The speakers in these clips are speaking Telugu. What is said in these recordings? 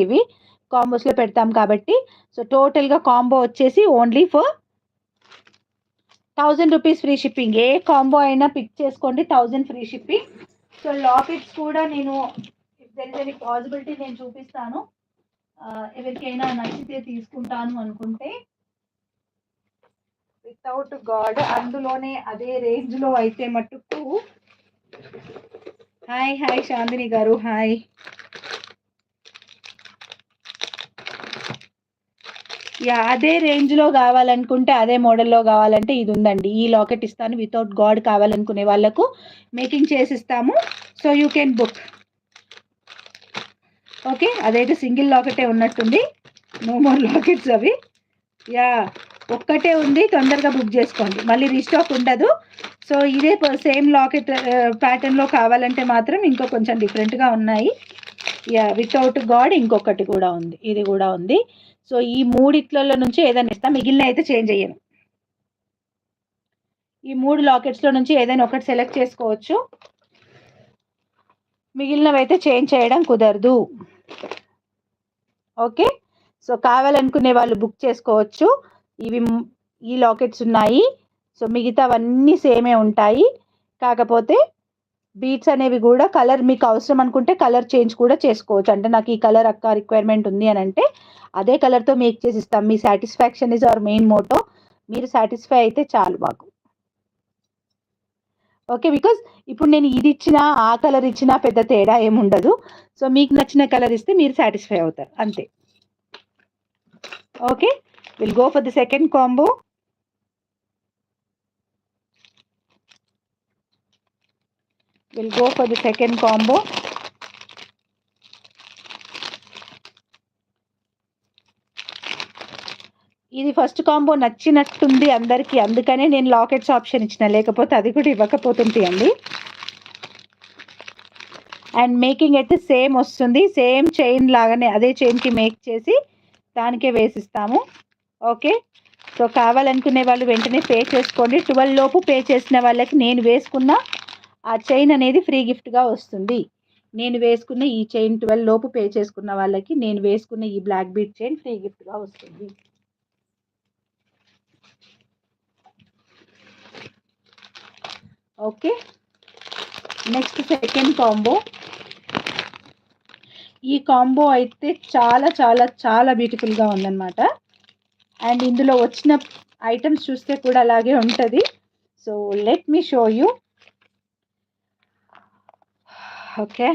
ఇవి కాంబోస్లో పెడతాం కాబట్టి. సో టోటల్గా కాంబో వచ్చేసి only for 1000 rupees free shipping. A combo అయినా పిక్ చేసుకోండి, 1000 ఫ్రీ షిప్పింగ్. సో లాకెట్స్ కూడా నేను if there is any possibility నేను చూపిస్తాను. ఎవరికైనా నచ్చితే తీసుకుంటాను అనుకుంటే. వితౌట్ గాడ్ అందులోనే అదే రేంజ్లో అయితే మట్టుకు. హాయ్ శాంతిని గారు, హాయ్. అదే రేంజ్లో కావాలనుకుంటే, అదే మోడల్లో కావాలంటే ఇది ఉందండి. ఈ లాకెట్ ఇస్తాను. వితౌట్ గాడ్ కావాలనుకునే వాళ్ళకు మేకింగ్ చేసిస్తాము. So you can book. Okay, అదైతే సింగిల్ లాకెటే ఉన్నట్టుంది, నో మోర్ లాకెట్స్ అవి. ఒక్కటే ఉంది, తొందరగా బుక్ చేసుకోండి, మళ్ళీ రీస్టాక్ ఉండదు. సో ఇదే సేమ్ లాకెట్ ప్యాటర్న్లో కావాలంటే మాత్రం ఇంకో కొంచెం డిఫరెంట్గా ఉన్నాయి. వితౌట్ గాడ్ ఇంకొకటి కూడా ఉంది, ఇది కూడా ఉంది. సో ఈ మూడిట్లలో నుంచి ఏదైనా ఇస్తాం, మిగిలిన అయితే చేంజ్ అయ్యాను. ఈ 3 లాకెట్స్లో నుంచి ఏదైనా ఒకటి సెలెక్ట్ చేసుకోవచ్చు, మిగిలినవి అయితే చేంజ్ చేయడం కుదరదు. ఓకే, సో కావాలనుకునే వాళ్ళు బుక్ చేసుకోవచ్చు. ఈ లాకెట్స్ ఉన్నాయి. సో మిగతావన్నీ సేమే ఉంటాయి, కాకపోతే బీట్స్ అనేవి కూడా కలర్ మీకు అవసరం అనుకుంటే కలర్ చేంజ్ కూడా చేసుకోవచ్చు. అంటే నాకు ఈ కలర్ అక్క రిక్వైర్మెంట్ ఉంది అని అంటే అదే కలర్తో మేక్ చేసి ఇస్తాం. మీ satisfaction is our main motto. మీరు సాటిస్ఫై అయితే చాలు మాకు. ఓకే, బికాజ్ ఇప్పుడు నేను ఇది ఇచ్చినా ఆ కలర్ ఇచ్చినా పెద్ద తేడా ఏముండదు. సో మీకు నచ్చిన కలర్ ఇస్తే మీరు సాటిస్ఫై అవుతారు, అంతే. Okay, will go for the second combo. ఇది ఫస్ట్ కాంబో నచ్చినట్టుంది అందరికీ, అందుకనే నేను లాకెట్స్ ఆప్షన్ ఇచ్చిన, లేకపోతే అది కూడా ఇవ్వకపోతుంది అండి. అండ్ మేకింగ్ అయితే సేమ్ వస్తుంది, సేమ్ చైన్ లాగానే అదే చైన్కి మేక్ చేసి దానికే వేసిస్తాము. ఓకే, సో కావాలనుకునే వాళ్ళు వెంటనే పే చేసుకోండి. 12 లోపు పే చేసిన వాళ్ళకి నేను వేసుకున్న ఆ చైన్ అనేది ఫ్రీ గిఫ్ట్గా వస్తుంది. నేను వేసుకున్న ఈ చైన్ 12 లోపు పే చేసుకున్న వాళ్ళకి నేను వేసుకున్న ఈ బ్లాక్ బీట్ చైన్ ఫ్రీ గిఫ్ట్గా వస్తుంది. Okay, next second combo. ఈ కాంబో అయితే చాలా చాలా చాలా బ్యూటిఫుల్గా ఉందన్నమాట. అండ్ ఇందులో వచ్చిన ఐటమ్స్ చూస్తే కూడా అలాగే ఉంటుంది. So let me show you. Okay,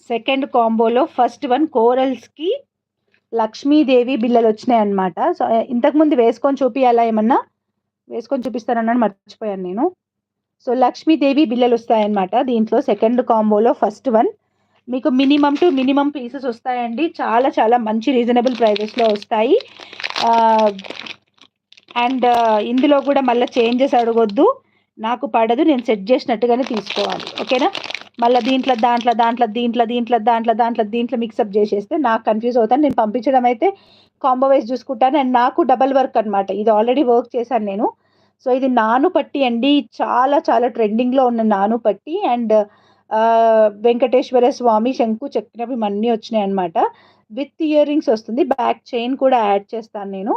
second కాంబోలో ఫస్ట్ వన్ కోరల్స్కి లక్ష్మీదేవి బిళ్ళలు వచ్చినాయి అన్నమాట. సో ఇంతకుముందు వేసుకొని చూపియాలా, ఏమన్నా వేసుకొని చూపిస్తానన్నాను, మర్చిపోయాను నేను. సో లక్ష్మీదేవి బిళ్ళలు వస్తాయన్నమాట దీంట్లో. సెకండ్ కాంబోలో ఫస్ట్ వన్ మీకు మినిమం పీసెస్ వస్తాయండి. చాలా చాలా మంచి రీజనబుల్ ప్రైజెస్లో వస్తాయి. అండ్ ఇందులో కూడా మళ్ళీ చేంజెస్ అడగొద్దు, నాకు పడదు, నేను సెట్ చేసినట్టుగానే తీసుకోవాలి. ఓకేనా, మళ్ళీ దీంట్లో మిక్సప్ చేసేస్తే నాకు కన్ఫ్యూజ్ అవుతాను. నేను పంపించడం అయితే కాంబో వైజ్ చూసుకుంటాను. అండ్ నాకు డబల్ వర్క్ అనమాట, ఇది ఆల్రెడీ వర్క్ చేశాను నేను. సో ఇది నాను పట్టి అండి, చాలా చాలా ట్రెండింగ్లో ఉన్న నాను పట్టి. అండ్ వెంకటేశ్వర స్వామి శంకు చక్రం అన్నీ వచ్చినాయి అనమాట. విత్ ఇయర్ రింగ్స్ వస్తుంది, బ్యాక్ చైన్ కూడా యాడ్ చేస్తాను నేను.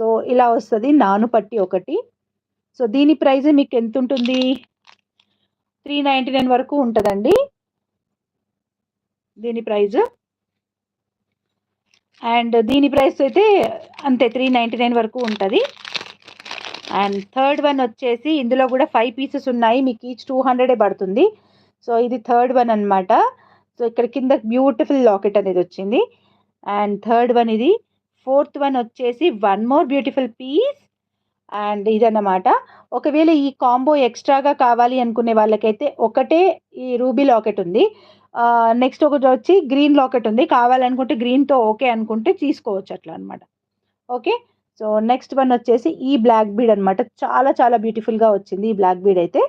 సో ఇలా వస్తుంది నాను పట్టి ఒకటి. సో దీని ప్రైస్ మీకు ఎంత ఉంటుంది, 399 వరకు ఉంటుందండి దీని ప్రైస్. అండ్ దీని ప్రైస్ అయితే అంతే, 399 వరకు ఉంటుంది. అండ్ థర్డ్ వన్ వచ్చేసి ఇందులో కూడా 5 పీసెస్ ఉన్నాయి, మీకు ఈచ్ 200 పడుతుంది. సో ఇది థర్డ్ వన్ అనమాట. సో ఇక్కడ కింద బ్యూటిఫుల్ లాకెట్ అనేది వచ్చింది. అండ్ థర్డ్ వన్ ఇది. ఫోర్త్ వన్ వచ్చేసి one more beautiful piece. And ఇదన్నమాట. ఒకవేళ ఈ కాంబో ఎక్స్ట్రాగా కావాలి అనుకునే వాళ్ళకైతే ఒకటే ఈ రూబీ లాకెట్ ఉంది, నెక్స్ట్ ఒకటి వచ్చి గ్రీన్ లాకెట్ ఉంది. కావాలనుకుంటే గ్రీన్తో ఓకే అనుకుంటే తీసుకోవచ్చు అట్లా అనమాట. ఓకే, సో, నెక్స్ట్ వన్ వచ్చేసి ఈ బ్లాక్ బీడ్ అనమాట. చాలా చాలా బ్యూటిఫుల్‌గా వచ్చింది ఈ బ్లాక్ బీడ్ అయితే.